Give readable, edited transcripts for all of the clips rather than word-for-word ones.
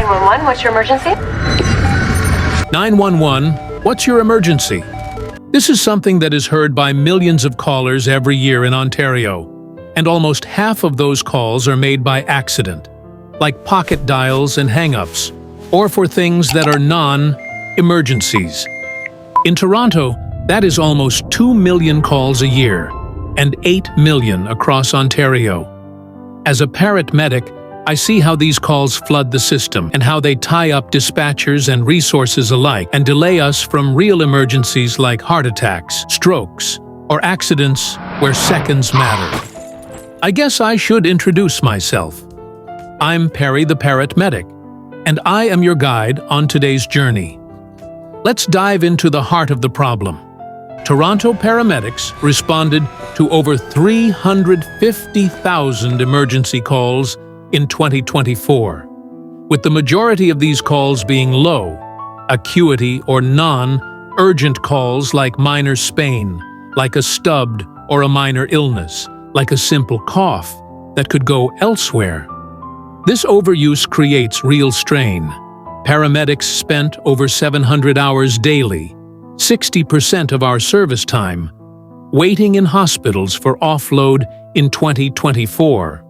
911, what's your emergency? 911, what's your emergency? This is something that is heard by millions of callers every year in Ontario, and almost half of those calls are made by accident, like pocket dials and hang-ups, or for things that are non-emergencies. In Toronto, that is almost 2 million calls a year, and 8 million across Ontario. As a paramedic, I see how these calls flood the system and how they tie up dispatchers and resources alike and delay us from real emergencies like heart attacks, strokes, or accidents where seconds matter. I guess I should introduce myself. I'm Perry the paramedic, and I am your guide on today's journey. Let's dive into the heart of the problem. Toronto paramedics responded to over 350,000 emergency calls in 2024, with the majority of these calls being low, acuity or non-urgent calls like minor sprain, like a stubbed or a minor illness, like a simple cough that could go elsewhere. This overuse creates real strain. Paramedics spent over 700 hours daily, 60% of our service time, waiting in hospitals for offload in 2024.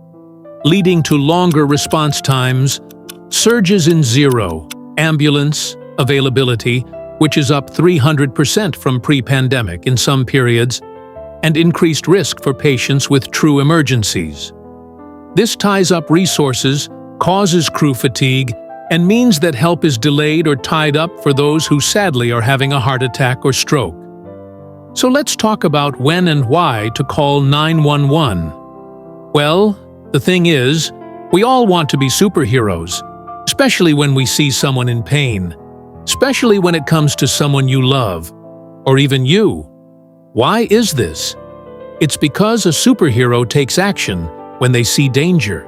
Leading to longer response times, surges in zero, ambulance availability, which is up 300% from pre-pandemic in some periods, and increased risk for patients with true emergencies. This ties up resources, causes crew fatigue, and means that help is delayed or tied up for those who sadly are having a heart attack or stroke. So let's talk about when and why to call 911. Well, the thing is, we all want to be superheroes, especially when we see someone in pain, especially when it comes to someone you love, or even you. Why is this? It's because a superhero takes action when they see danger.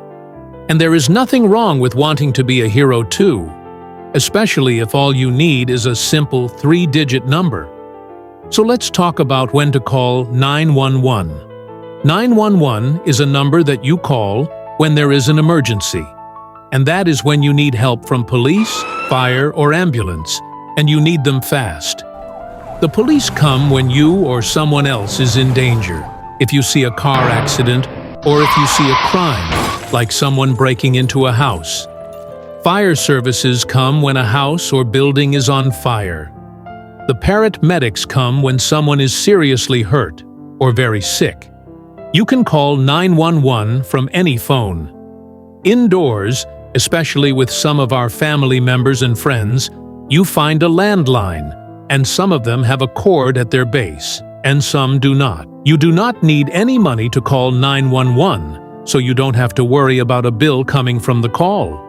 And there is nothing wrong with wanting to be a hero too, especially if all you need is a simple 3-digit number. So let's talk about when to call 911. 911 is a number that you call when there is an emergency, and that is when you need help from police, fire, or ambulance, and you need them fast. The police come when you or someone else is in danger, if you see a car accident or if you see a crime, like someone breaking into a house. Fire services come when a house or building is on fire. The paramedics come when someone is seriously hurt or very sick. You can call 911 from any phone. Indoors, especially with some of our family members and friends, you find a landline, and some of them have a cord at their base, and some do not. You do not need any money to call 911, so you don't have to worry about a bill coming from the call.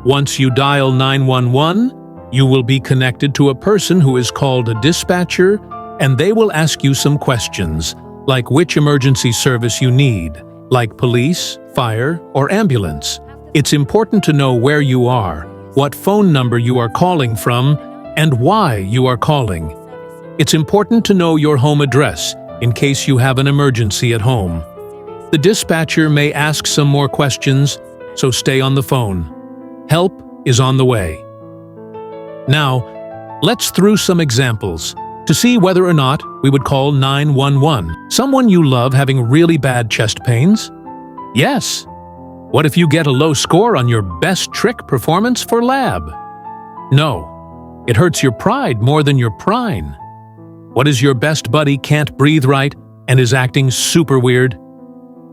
Once you dial 911, you will be connected to a person who is called a dispatcher, and they will ask you some questions, like which emergency service you need, like police, fire, or ambulance. It's important to know where you are, what phone number you are calling from, and why you are calling. It's important to know your home address in case you have an emergency at home. The dispatcher may ask some more questions, so stay on the phone. Help is on the way. Now, let's through some examples to see whether or not we would call 911. Someone you love having really bad chest pains? Yes. What if you get a low score on your best trick performance for lab? No. It hurts your pride more than your prime. What is your best buddy can't breathe right and is acting super weird?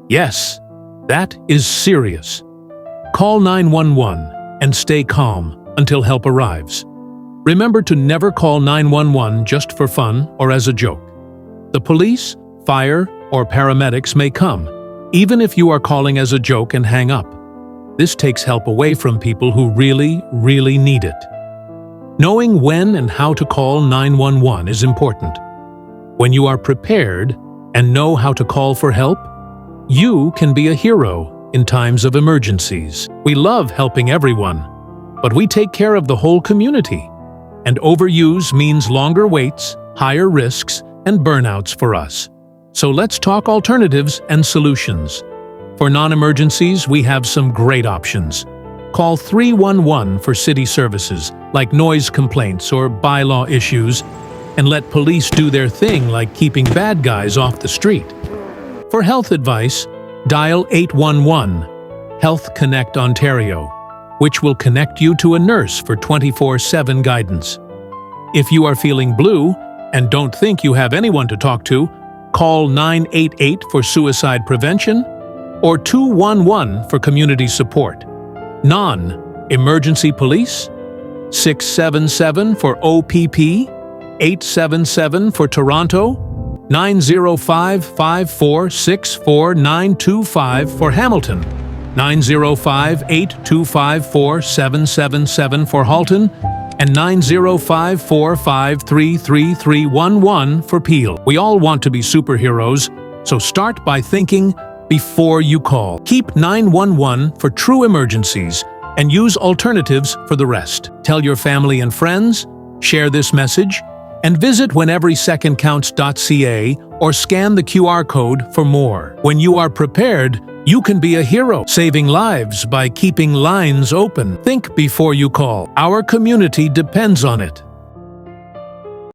Yes, that is serious. Call 911 and stay calm until help arrives. Remember to never call 911 just for fun or as a joke. The police, fire, or paramedics may come, even if you are calling as a joke and hang up. This takes help away from people who really, really need it. Knowing when and how to call 911 is important. When you are prepared and know how to call for help, you can be a hero in times of emergencies. We love helping everyone, but we take care of the whole community. And overuse means longer waits, higher risks, and burnouts for us. So let's talk alternatives and solutions. For non-emergencies, we have some great options. Call 311 for city services, like noise complaints or bylaw issues, and let police do their thing like keeping bad guys off the street. For health advice, dial 811, Health Connect Ontario, which will connect you to a nurse for 24/7 guidance. If you are feeling blue and don't think you have anyone to talk to, call 988 for suicide prevention or 211 for community support. Non-emergency police, 677 for OPP, 877 for Toronto, 905-546-4925 for Hamilton, 905-825-4777 for Halton, and 905-453-3311 for Peel. We all want to be superheroes, so start by thinking before you call. Keep 911 for true emergencies and use alternatives for the rest. Tell your family and friends, share this message, and visit wheneverysecondcounts.ca or scan the QR code for more. When you are prepared, you can be a hero, saving lives by keeping lines open. Think before you call. Our community depends on it.